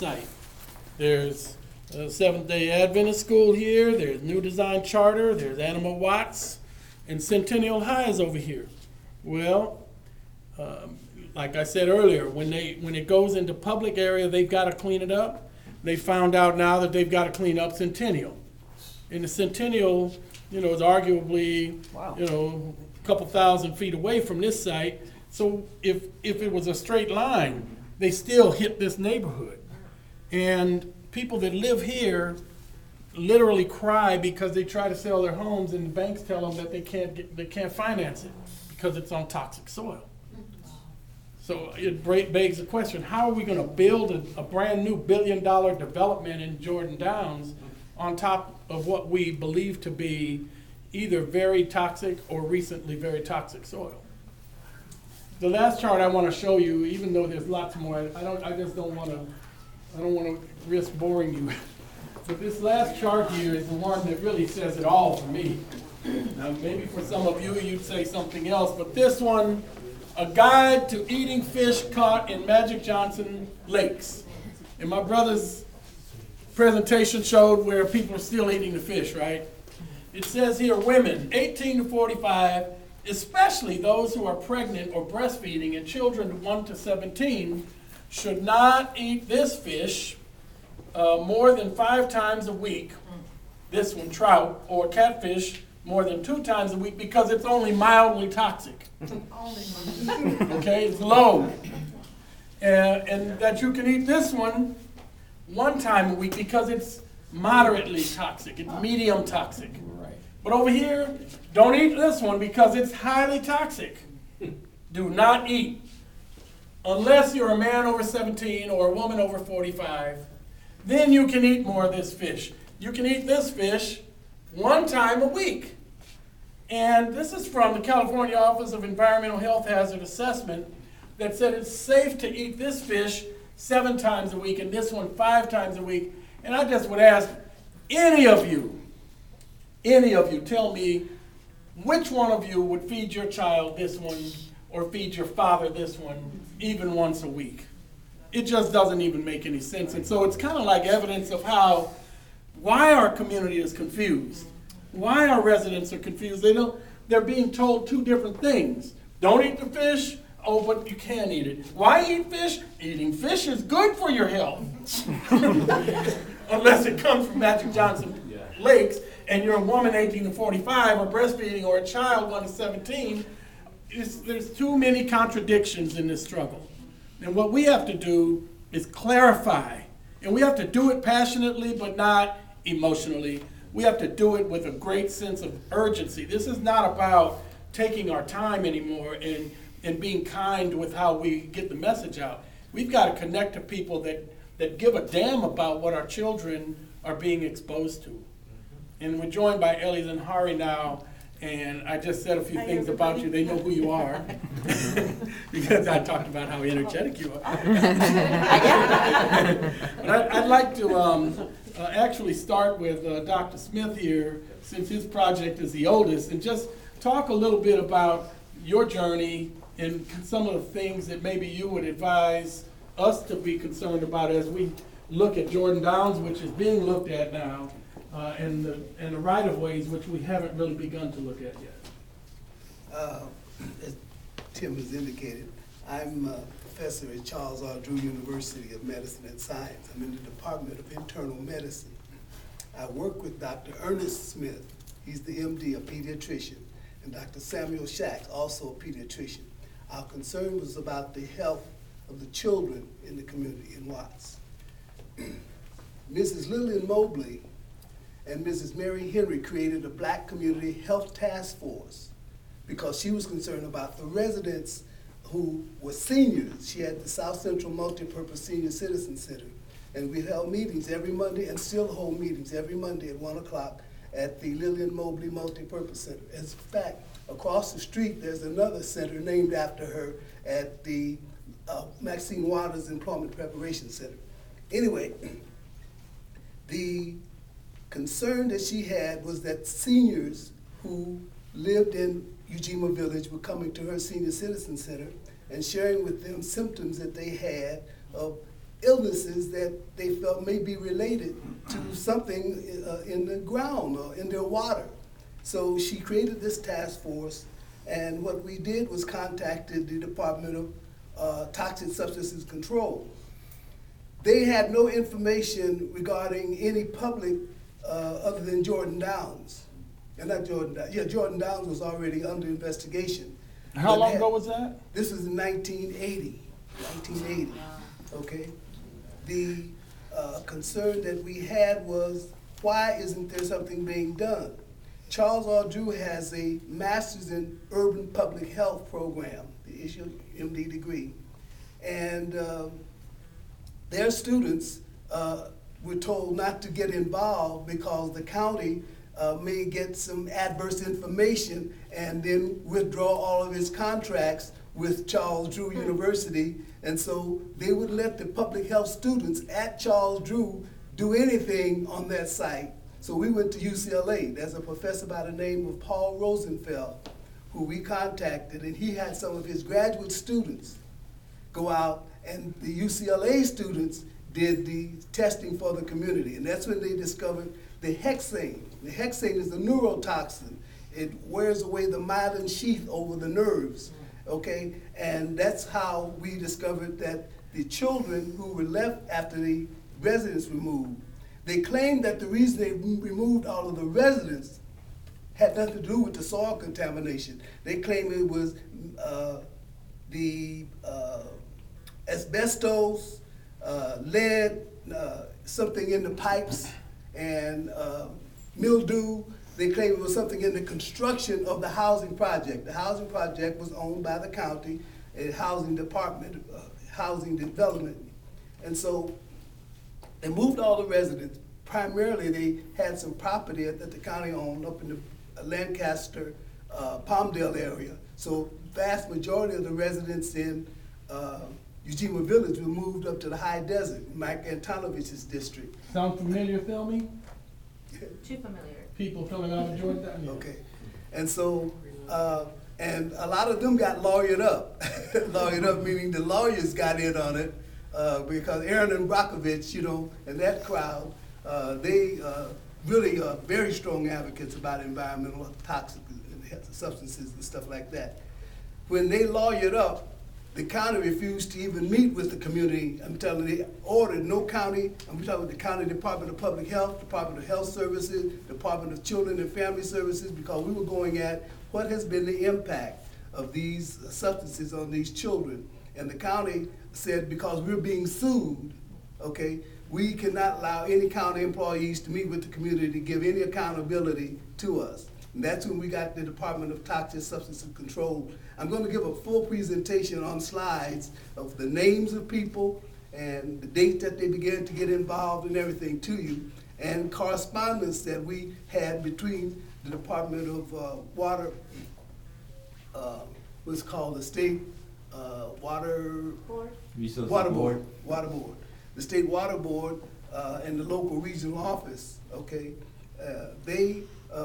site. There's Seventh-day Adventist School here, there's New Design Charter, there's Animal Watts, and Centennial High is over here. Well, like I said earlier, when it goes into public area, they've got to clean it up. They found out now that they've got to clean up Centennial. And the Centennial, is arguably, a couple thousand feet away from this site. So if it was a straight line, they still hit this neighborhood. And people that live here literally cry because they try to sell their homes and the banks tell them that they can't finance it because it's on toxic soil. So it begs the question, how are we going to build a brand new $1 billion development in Jordan Downs on top of what we believe to be either very toxic or recently very toxic soil? The last chart I want to show you, even though there's lots more, I don't want to risk boring you. But this last chart here is the one that really says it all for me. Now, maybe for some of you, you'd say something else, but this one, a guide to eating fish caught in Magic Johnson lakes. And my brother's presentation showed where people are still eating the fish, right? It says here, women 18 to 45, especially those who are pregnant or breastfeeding, and children 1 to 17, should not eat this fish more than 5 times a week. This one, trout, or catfish, more than 2 times a week because it's only mildly toxic. Okay, it's low. And that you can eat this one 1 time a week because it's moderately toxic, it's medium toxic. But over here, don't eat this one because it's highly toxic. Do not eat. Unless you're a man over 17 or a woman over 45, then you can eat more of this fish. You can eat this fish 1 time a week. And this is from the California Office of Environmental Health Hazard Assessment that said it's safe to eat this fish 7 times a week and this one 5 times a week. And I just would ask any of you, tell me which one of you would feed your child this one or feed your father this one even once a week. It just doesn't even make any sense. And so it's kind of like evidence of why our community is confused. Why our residents are confused. They're being told 2 different things. Don't eat the fish. Oh, but you can eat it. Why eat fish? Eating fish is good for your health. Unless it comes from Magic Johnson lakes and you're a woman 18 to 45 or breastfeeding or a child 1 to 17. There's too many contradictions in this struggle. And what we have to do is clarify. And we have to do it passionately but not emotionally. We have to do it with a great sense of urgency. This is not about taking our time anymore and being kind with how we get the message out. We've got to connect to people that give a damn about what our children are being exposed to. And we're joined by Ellie and Hari now, and I just said a few things about you. They know who you are because I talked about how energetic you are. But I'd like to actually start with Dr. Smith here, since his project is the oldest, and just talk a little bit about your journey and some of the things that maybe you would advise us to be concerned about as we look at Jordan Downs, which is being looked at now, and the right-of-ways, which we haven't really begun to look at yet. As Tim has indicated, I'm a professor at Charles R. Drew University of Medicine and Science. I'm in the Department of Internal Medicine. I work with Dr. Ernest Smith. He's the MD, a pediatrician, and Dr. Samuel Shacks, also a pediatrician. Our concern was about the health of the children in the community in Watts. Mrs. Lillian Mobley and Mrs. Mary Henry created a Black Community Health Task Force because she was concerned about the residents who were seniors. She had the South Central Multipurpose Senior Citizen Center, and we held meetings every Monday and still hold meetings every Monday at 1 o'clock at the Lillian Mobley Multipurpose Center. As a fact, across the street there's another center named after her at the Maxine Waters Employment Preparation Center. Anyway, the concern that she had was that seniors who lived in Ujima Village were coming to her Senior Citizen Center and sharing with them symptoms that they had of illnesses that they felt may be related to something in the ground or in their water. So she created this task force, and what we did was contacted the Department of Toxic Substances Control. They had no information regarding any public other than Jordan Downs. And not Jordan Downs. Yeah, Jordan Downs was already under investigation. How long ago was that? This was in 1980. 1980. Okay. The concern that we had was, why isn't there something being done? Charles R. Drew has a master's in urban public health program, the issue MD degree, and their students were told not to get involved because the county may get some adverse information and then withdraw all of its contracts with Charles Drew University. And so they would let the public health students at Charles Drew do anything on that site. So we went to UCLA. There's a professor by the name of Paul Rosenfeld who we contacted, and he had some of his graduate students go out, and the UCLA students did the testing for the community. And that's when they discovered the hexane. The hexane is a neurotoxin. It wears away the myelin sheath over the nerves, okay? And that's how we discovered that the children who were left after the residents were moved, they claimed that the reason they removed all of the residents had nothing to do with the soil contamination. They claimed it was the asbestos, lead, something in the pipes, and mildew. They claimed it was something in the construction of the housing project. The housing project was owned by the county, a housing department, housing development. And so they moved all the residents. Primarily, they had some property that the county owned up in the Lancaster, Palmdale area. So vast majority of the residents in Ujima Village were moved up to the high desert, Mike Antonovich's district. Sound familiar, Philmy? Too familiar. People coming out of Jordan? Yeah. Okay. And so, and a lot of them got lawyered up. Lawyered up meaning the lawyers got in on it because Aaron and Brockovich, you know, and that crowd, they really are very strong advocates about environmental toxic substances and stuff like that. When they lawyered up, the county refused to even meet with the community. I'm telling you, they ordered no county, I'm talking about the county Department of Public Health, Department of Health Services, Department of Children and Family Services, because we were going at what has been the impact of these substances on these children. And the county said, because we're being sued, okay, we cannot allow any county employees to meet with the community to give any accountability to us. And that's when we got the Department of Toxic Substances Control. I'm going to give a full presentation on slides of the names of people and the date that they began to get involved and everything to you, and correspondence that we had between the Department of Water, what's called the State Water Board. The State Water Board and the local regional office, okay? They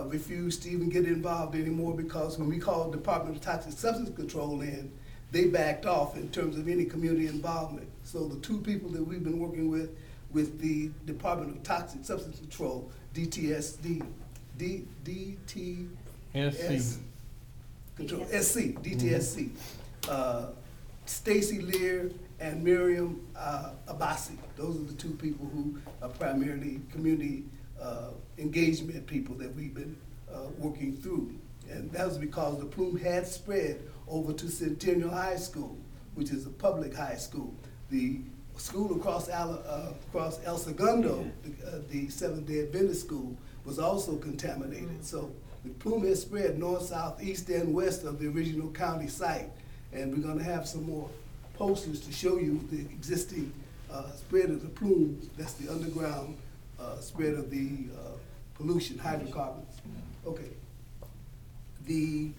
refused to even get involved anymore because when we called Department of Toxic Substance Control in, they backed off in terms of any community involvement. So the two people that we've been working with the Department of Toxic Substance Control, DTSC, Stacy Lear and Miriam Abassi. Those are the two people who are primarily community engagement people that we've been working through. And that was because the plume had spread over to Centennial High School, which is a public high school. The school across El Segundo, the Seventh-day Adventist school, was also contaminated. So the plume has spread north, south, east, and west of the original county site. And we're gonna have some more posters to show you the existing spread of the plume. That's the underground spread of the pollution, hydrocarbons. Okay. The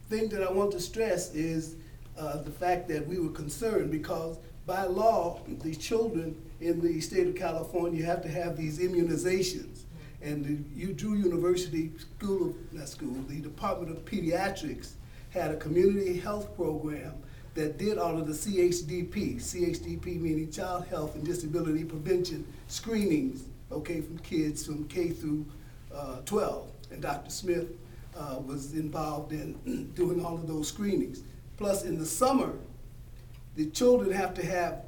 thing that I want to stress is the fact that we were concerned because by law, the children in the state of California have to have these immunizations. And the Drew University the Department of Pediatrics had a community health program that did all of the CHDP. CHDP meaning Child Health and Disability Prevention screenings, okay, from kids from K through 12. And Dr. Smith was involved in doing all of those screenings. Plus, in the summer, the children have to have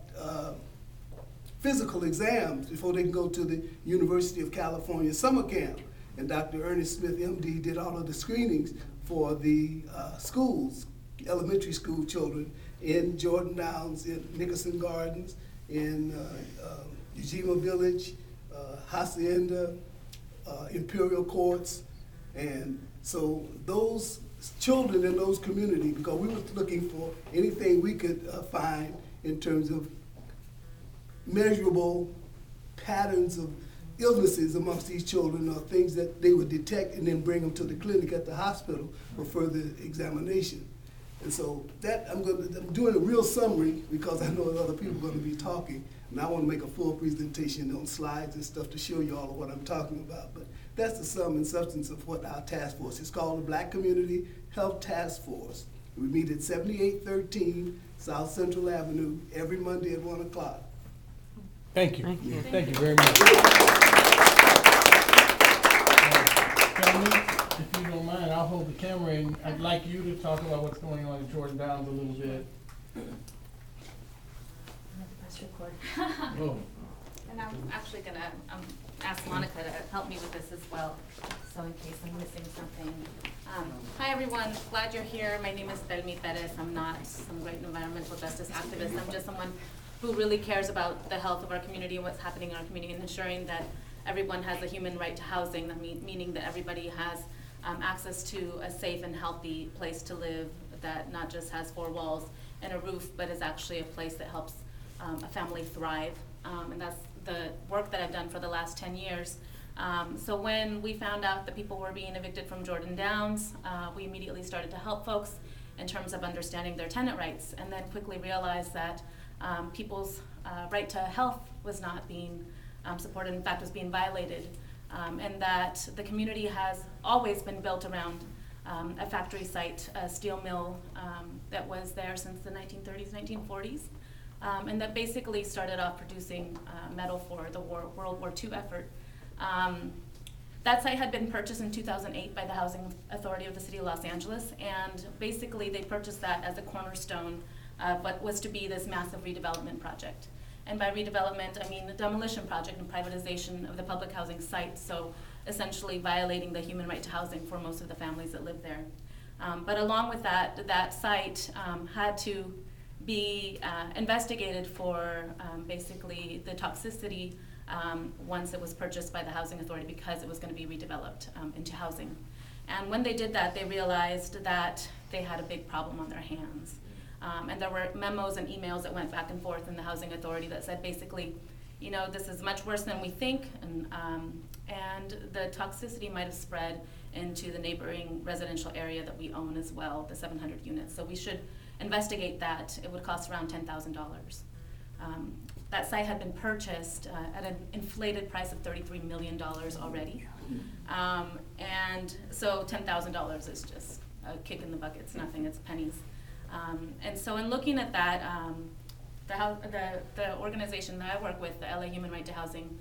physical exams before they can go to the University of California summer camp. And Dr. Ernest Smith, MD, did all of the screenings for the schools, elementary school children in Jordan Downs, in Nickerson Gardens, in Ujima Village, Hacienda, Imperial Courts. And so those children in those communities, because we were looking for anything we could find in terms of measurable patterns of illnesses amongst these children, or things that they would detect and then bring them to the clinic at the hospital for further examination. And so that I'm doing a real summary because I know other people are going to be talking, and I want to make a full presentation on slides and stuff to show you all of what I'm talking about. But that's the sum and substance of what our task force is called, the Black Community Health Task Force. We meet at 7813 South Central Avenue every Monday at 1 o'clock. Thank you. Thank you. Thank you very much. Gentlemen, if you don't mind, I'll hold the camera, and I'd like you to talk about what's going on in Jordan Downs a little bit. Press record. Oh. And I'm actually gonna ask Monica to help me with this as well, so in case I'm missing something. Hi everyone, glad you're here. My name is Telmi Perez. I'm not some great environmental justice activist. I'm just someone who really cares about the health of our community and what's happening in our community, and ensuring that everyone has a human right to housing, meaning that everybody has access to a safe and healthy place to live that not just has four walls and a roof, but is actually a place that helps a family thrive. And that's the work that I've done for the last 10 years. So when we found out that people were being evicted from Jordan Downs, we immediately started to help folks in terms of understanding their tenant rights, and then quickly realized that people's right to health was not being supported, in fact was being violated, and that the community has always been built around a factory site, a steel mill that was there since the 1930s, 1940s, and that basically started off producing metal for the World War II effort. That site had been purchased in 2008 by the Housing Authority of the City of Los Angeles, and basically they purchased that as a cornerstone of what was to be this massive redevelopment project. And by redevelopment, I mean the demolition project and privatization of the public housing site, so essentially violating the human right to housing for most of the families that live there. But along with that, that site had to be investigated for basically the toxicity once it was purchased by the Housing Authority, because it was going to be redeveloped into housing. And when they did that, they realized that they had a big problem on their hands. And there were memos and emails that went back and forth in the Housing Authority that said basically, you know, this is much worse than we think, and the toxicity might have spread into the neighboring residential area that we own as well, the 700 units. So we should investigate that. It would cost around $10,000. That site had been purchased at an inflated price of $33 million already. And so $10,000 is just a kick in the bucket. It's nothing, it's pennies. And so in looking at that, the organization that I work with, the LA Human Right to Housing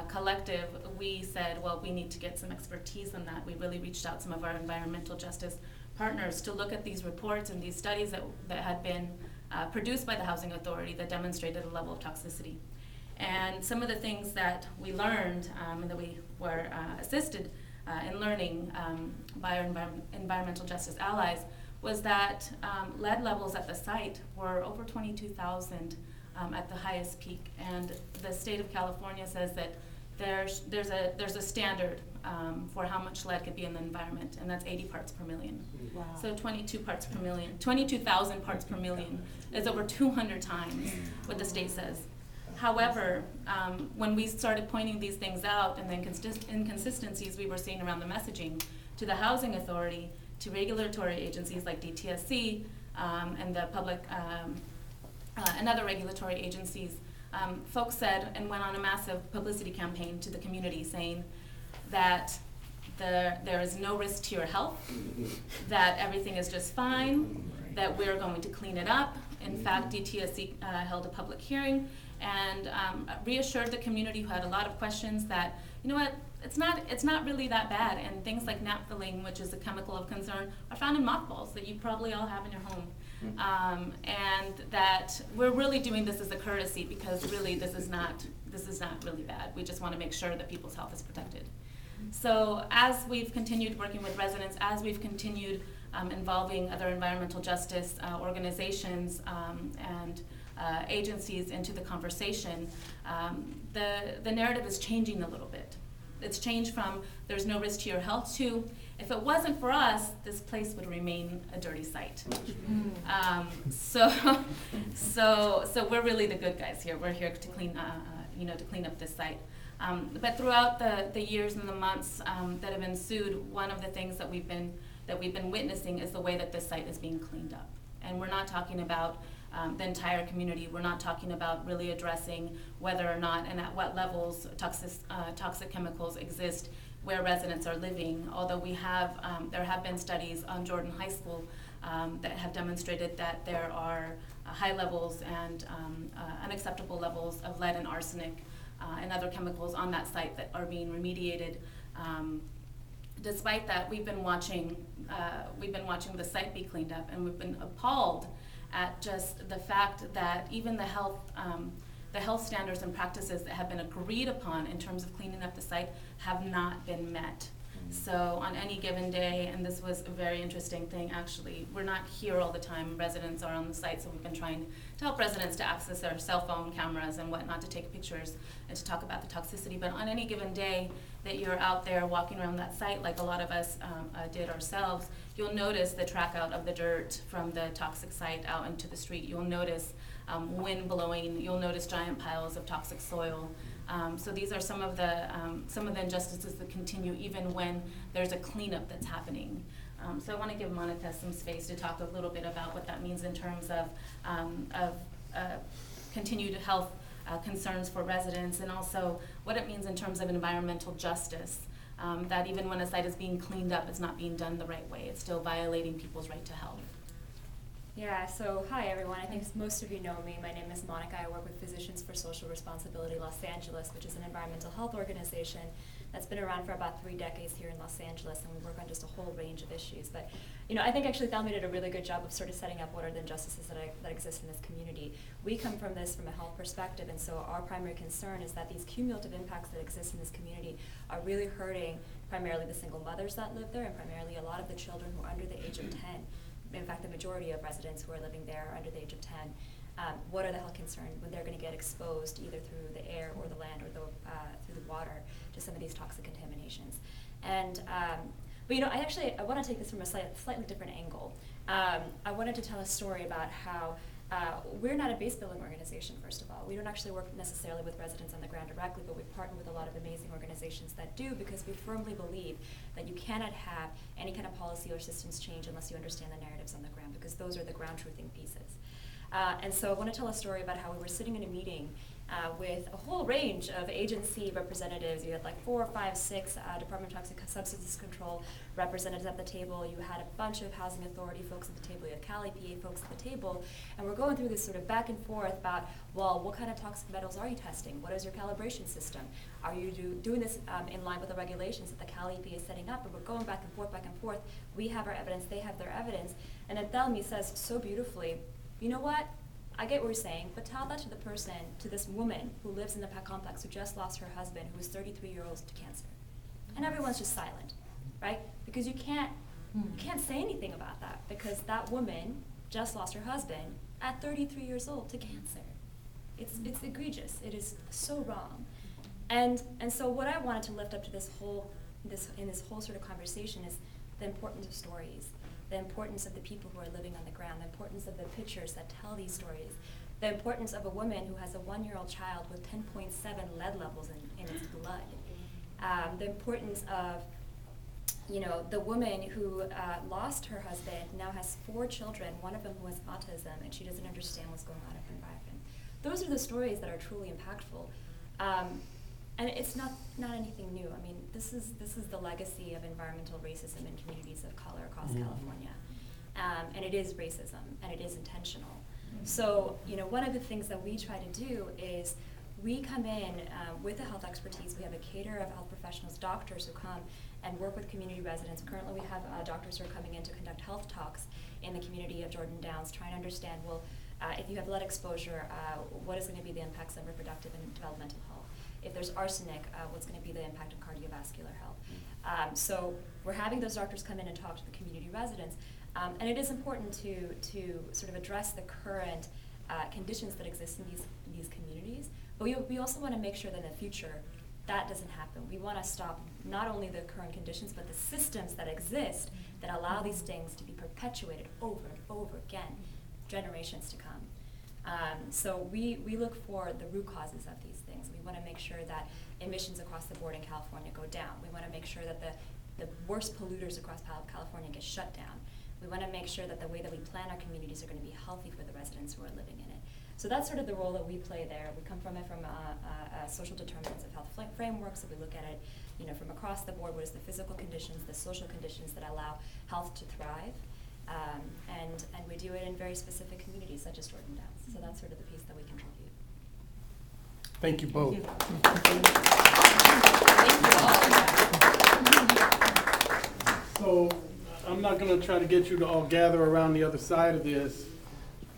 Collective, we said, well, we need to get some expertise on that. We really reached out to some of our environmental justice partners to look at these reports and these studies that had been produced by the Housing Authority that demonstrated a level of toxicity. And some of the things that we learned and that we were assisted in learning by our environmental justice allies was that lead levels at the site were over 22,000 at the highest peak. And the state of California says that there's a standard for how much lead could be in the environment, and that's 80 parts per million. Wow. So 22,000 parts per million is over 200 times what the state says. However, when we started pointing these things out and the inconsistencies we were seeing around the messaging to the Housing Authority, to regulatory agencies like DTSC and the public and other regulatory agencies, folks said and went on a massive publicity campaign to the community saying that there is no risk to your health, that everything is just fine, that we're going to clean it up, In fact, DTSC held a public hearing and reassured the community who had a lot of questions that, you know what, it's not really that bad, and things like naphthalene, which is a chemical of concern, are found in mothballs that you probably all have in your home. And that we're really doing this as a courtesy, because really this is not really bad. We just want to make sure that people's health is protected. So as we've continued working with residents, as we've continued involving other environmental justice organizations and agencies into the conversation, the narrative is changing a little bit. It's changed from there's no risk to your health to if it wasn't for us, this place would remain a dirty site. So we're really the good guys here. We're here to clean up this site. But throughout the years and the months that have ensued, one of the things that we've been witnessing is the way that this site is being cleaned up. And we're not talking about the entire community. We're not talking about really addressing whether or not and at what levels toxic chemicals exist where residents are living. Although there have been studies on Jordan High School that have demonstrated that there are high levels and unacceptable levels of lead and arsenic and other chemicals on that site that are being remediated. Despite that, we've been watching the site be cleaned up, and we've been appalled at just the fact that even the health standards and practices that have been agreed upon in terms of cleaning up the site have not been met. So on any given day, and this was a very interesting thing actually, we're not here all the time, residents are on the site, so we've been trying to help residents to access their cell phone cameras and whatnot to take pictures and to talk about the toxicity. But on any given day that you're out there walking around that site, like a lot of us did ourselves, you'll notice the track out of the dirt from the toxic site out into the street. You'll notice wind blowing, you'll notice giant piles of toxic soil. So these are some of the injustices that continue even when there's a cleanup that's happening. So I want to give Monica some space to talk a little bit about what that means in terms of continued health concerns for residents, and also what it means in terms of environmental justice, that even when a site is being cleaned up, it's not being done the right way. It's still violating people's right to health. Yeah, so hi everyone. I think most of you know me. My name is Monica. I work with Physicians for Social Responsibility Los Angeles, which is an environmental health organization that's been around for about 3 decades here in Los Angeles, and we work on just a whole range of issues. But I think actually Thelmy did a really good job of sort of setting up what are the injustices that exist in this community. We come from this from a health perspective, and so our primary concern is that these cumulative impacts that exist in this community are really hurting primarily the single mothers that live there, and primarily a lot of the children who are under the age of 10. In fact, the majority of residents who are living there are under the age of 10. What are the health concerns when they're going to get exposed either through the air or the land or through the water to some of these toxic contaminations? And but I want to take this from a slightly different angle. I wanted to tell a story about how we're not a base building organization, first of all. We don't actually work necessarily with residents on the ground directly, but we partner with a lot of amazing organizations that do, because we firmly believe that you cannot have any kind of policy or systems change unless you understand the narratives on the ground, because those are the ground truthing pieces. And so I want to tell a story about how we were sitting in a meeting with a whole range of agency representatives. You had like 4, 5, 6 Department of Toxic Substances Control representatives at the table. You had a bunch of Housing Authority folks at the table. You had Cali PA folks at the table. And we're going through this sort of back and forth about, well, what kind of toxic metals are you testing? What is your calibration system? Are you doing this in line with the regulations that the Cali PA is setting up? And we're going back and forth, back and forth. We have our evidence. They have their evidence. And then Thelmy says so beautifully, you know what? I get what you're saying, but tell that to the person, to this woman who lives in the PAC complex who just lost her husband, who was 33 years old, to cancer. And everyone's just silent, right? Because you can't say anything about that, because that woman just lost her husband at 33 years old to cancer. It's egregious. It is so wrong. And so what I wanted to lift up to this whole sort of conversation is the importance of stories. The importance of the people who are living on the ground, the importance of the pictures that tell these stories, the importance of a woman who has a 1-year-old child with 10.7 lead levels in its blood, the importance of the woman who lost her husband, now has 4 children, one of them who has autism, and she doesn't understand what's going on in her environment. Those are the stories that are truly impactful. And it's not anything new. I mean, this is the legacy of environmental racism in communities of color across California. And it is racism, and it is intentional. So, one of the things that we try to do is we come in with the health expertise. We have a cadre of health professionals, doctors who come and work with community residents. Currently, we have doctors who are coming in to conduct health talks in the community of Jordan Downs, trying to understand, if you have lead exposure, what is going to be the impacts on reproductive and developmental health? If there's arsenic, what's going to be the impact on cardiovascular health? So we're having those doctors come in and talk to the community residents. And it is important to sort of address the current conditions that exist in these communities. But we also want to make sure that in the future that doesn't happen. We want to stop not only the current conditions, but the systems that exist that allow these things to be perpetuated over and over again, generations to come. So we look for the root causes of these things. We want to make sure that emissions across the board in California go down. We want to make sure that the worst polluters across California get shut down. We want to make sure that the way that we plan our communities are going to be healthy for the residents who are living in it. So that's sort of the role that we play there. We come from it from a social determinants of health framework, so we look at it, from across the board. What is the physical conditions, the social conditions that allow health to thrive, and we do it in very specific communities such as Jordan Downs. So that's sort of the piece that we contribute. Thank you both. So I'm not going to try to get you to all gather around the other side of this.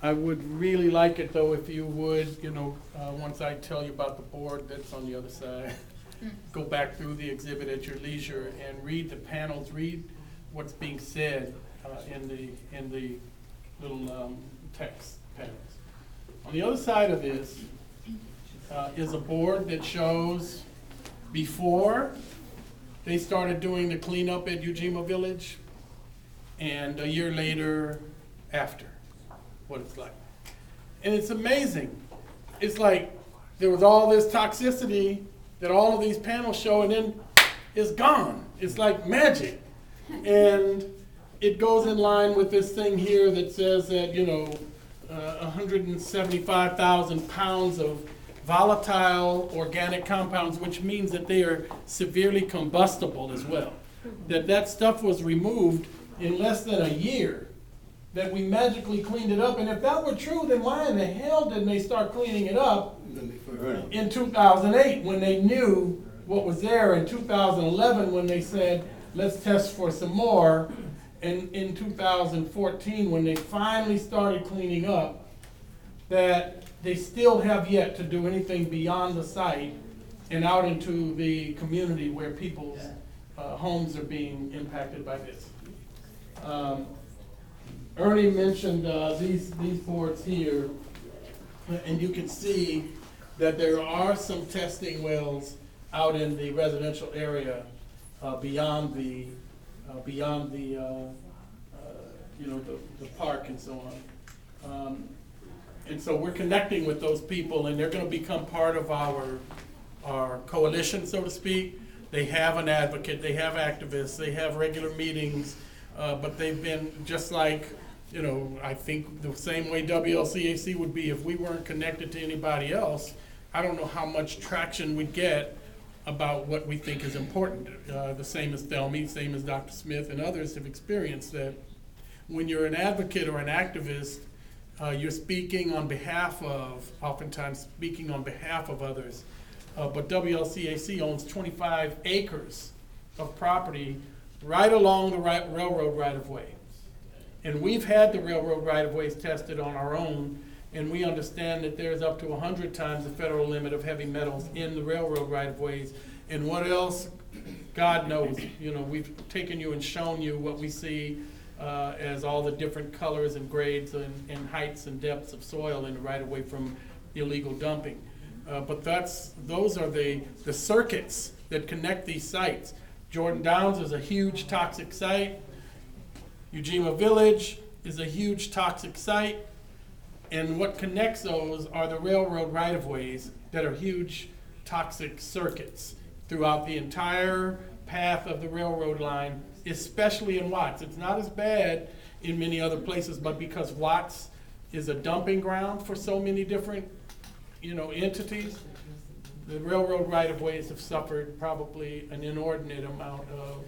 I would really like it, though, if you would, once I tell you about the board that's on the other side, go back through the exhibit at your leisure and read the panels, read what's being said in the little text panels. On the other side of this is a board that shows before they started doing the cleanup at Ujima Village, and a year later after, what it's like. And it's amazing. It's like there was all this toxicity that all of these panels show, and then it's gone. It's like magic. And it goes in line with this thing here that says that, 175,000 pounds of volatile organic compounds, which means that they are severely combustible as well. That stuff was removed in less than a year, that we magically cleaned it up. And if that were true, then why in the hell didn't they start cleaning it up in 2008 when they knew what was there, in 2011 when they said, let's test for some more, and in 2014 when they finally started cleaning up, that they still have yet to do anything beyond the site and out into the community where people's homes are being impacted by this. Ernie mentioned these boards here, and you can see that there are some testing wells out in the residential area beyond the park and so on. And so we're connecting with those people, and they're going to become part of our coalition, so to speak. They have an advocate, they have activists, they have regular meetings, but they've been just like, I think the same way WLCAC would be if we weren't connected to anybody else. I don't know how much traction we'd get about what we think is important. The same as Thelmy, same as Dr. Smith and others have experienced, that when you're an advocate or an activist, you're speaking on behalf of, oftentimes speaking on behalf of others. But WLCAC owns 25 acres of property right along the railroad right-of-way. And we've had the railroad right-of-ways tested on our own, and we understand that there's up to 100 times the federal limit of heavy metals in the railroad right-of-ways. And what else? God knows. We've taken you and shown you what we see as all the different colors and grades and heights and depths of soil in the right-of-way from illegal dumping. But those are the circuits that connect these sites. Jordan Downs is a huge toxic site. Ujima Village is a huge toxic site. And what connects those are the railroad right-of-ways that are huge toxic circuits throughout the entire path of the railroad line, especially in Watts. It's not as bad in many other places, but because Watts is a dumping ground for so many different, entities, the railroad right-of-ways have suffered probably an inordinate amount of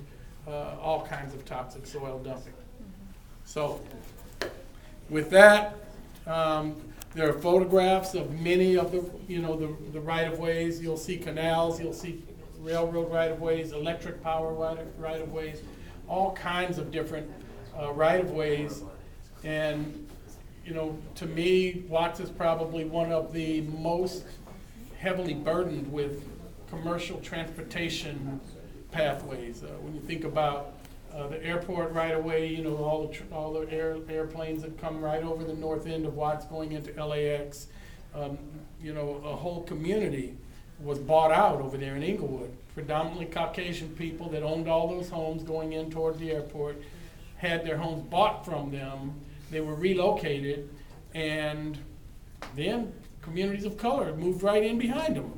all kinds of toxic soil dumping. So, with that, There are photographs of many of the, the right-of-ways. You'll see canals, you'll see railroad right-of-ways, electric power right-of-ways, all kinds of different right-of-ways. And, to me, Watts is probably one of the most heavily burdened with commercial transportation pathways. When you think about the airport right-of-way, all the airplanes that come right over the north end of Watts going into LAX, a whole community was bought out over there in Inglewood. Predominantly Caucasian people that owned all those homes going in toward the airport, had their homes bought from them. They were relocated, and then communities of color moved right in behind them,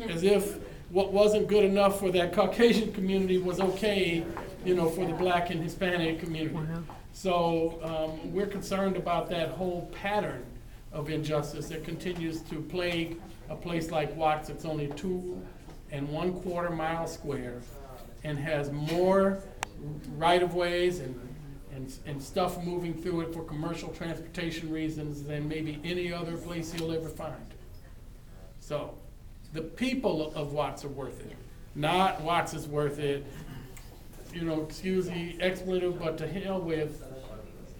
as if what wasn't good enough for that Caucasian community was okay, for the Black and Hispanic community. Wow. So we're concerned about that whole pattern of injustice that continues to plague a place like Watts. It's only 2 1/4 miles square and has more right-of-ways and stuff moving through it for commercial transportation reasons than maybe any other place you'll ever find. So the people of Watts are worth it, not Watts is worth it. Excuse the expletive, but to hell with,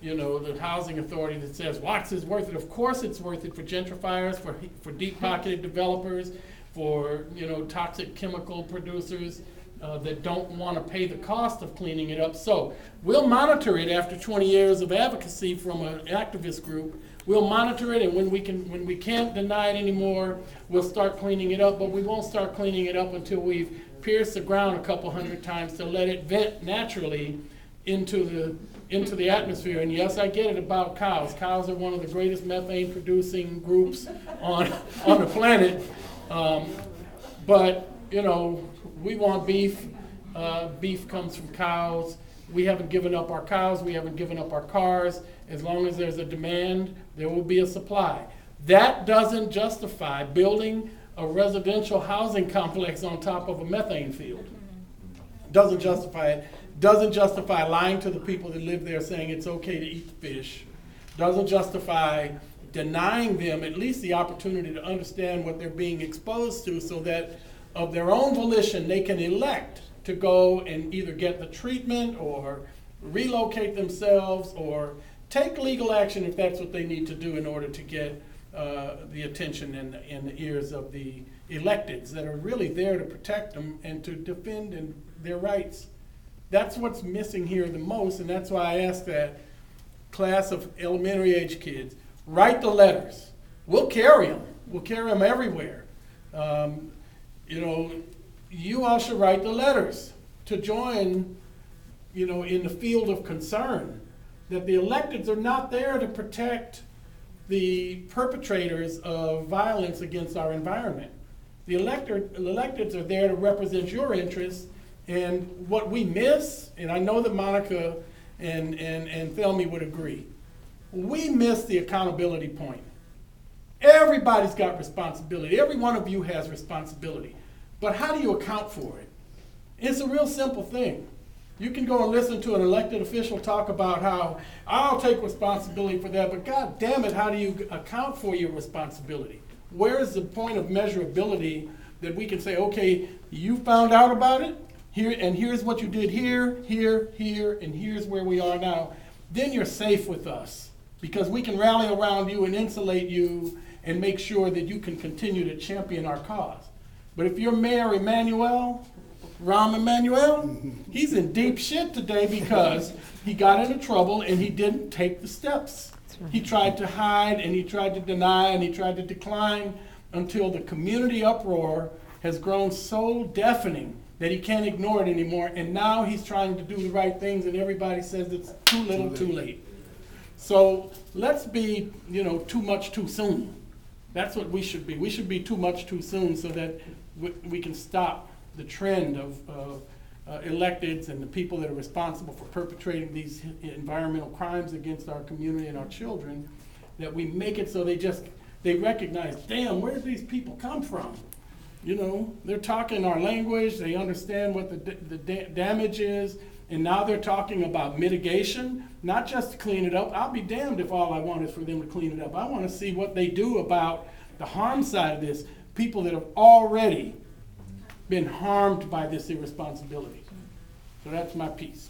the housing authority that says Watts is worth it. Of course it's worth it for gentrifiers, for deep-pocketed developers, for, toxic chemical producers that don't want to pay the cost of cleaning it up. So we'll monitor it after 20 years of advocacy from an activist group. We'll monitor it, and when we can't deny it anymore, we'll start cleaning it up, but we won't start cleaning it up until we've pierced the ground a couple hundred times to let it vent naturally into the atmosphere. And yes, I get it about cows. Cows are one of the greatest methane producing groups on the planet. But we want beef. Beef comes from cows. We haven't given up our cows. We haven't given up our cars. As long as there's a demand, there will be a supply. That doesn't justify building a residential housing complex on top of a methane field. Doesn't justify it. Doesn't justify lying to the people that live there saying it's okay to eat fish. Doesn't justify denying them at least the opportunity to understand what they're being exposed to, so that of their own volition they can elect to go and either get the treatment or relocate themselves or take legal action if that's what they need to do in order to get the attention and the ears of the electeds that are really there to protect them and to defend their rights. That's what's missing here the most, and that's why I asked that class of elementary age kids, write the letters. We'll carry them. We'll carry them everywhere. You all should write the letters to join, in the field of concern, that the electeds are not there to protect the perpetrators of violence against our environment. The electeds are there to represent your interests, and what we miss, and I know that Monica and Thelmy would agree, we miss the accountability point. Everybody's got responsibility. Every one of you has responsibility. But how do you account for it? It's a real simple thing. You can go and listen to an elected official talk about how I'll take responsibility for that, but God damn it, how do you account for your responsibility? Where is the point of measurability that we can say, okay, you found out about it, here, and here's what you did here, and here's where we are now. Then you're safe with us, because we can rally around you and insulate you and make sure that you can continue to champion our cause. But if you're Mayor Rahm Emanuel, he's in deep shit today because he got into trouble and he didn't take the steps. He tried to hide and he tried to deny and he tried to decline until the community uproar has grown so deafening that he can't ignore it anymore. And now he's trying to do the right things and everybody says it's too little, too late. So let's be, too much too soon. That's what we should be. We should be too much too soon so that we can stop the trend of electeds and the people that are responsible for perpetrating these environmental crimes against our community and our children, that we make it so they recognize, damn, where did these people come from? They're talking our language, they understand what the damage is, And now they're talking about mitigation, not just to clean it up. I'll be damned if all I want is for them to clean it up. I want to see what they do about the harm side of this, people that have already been harmed by this irresponsibility. So that's my piece.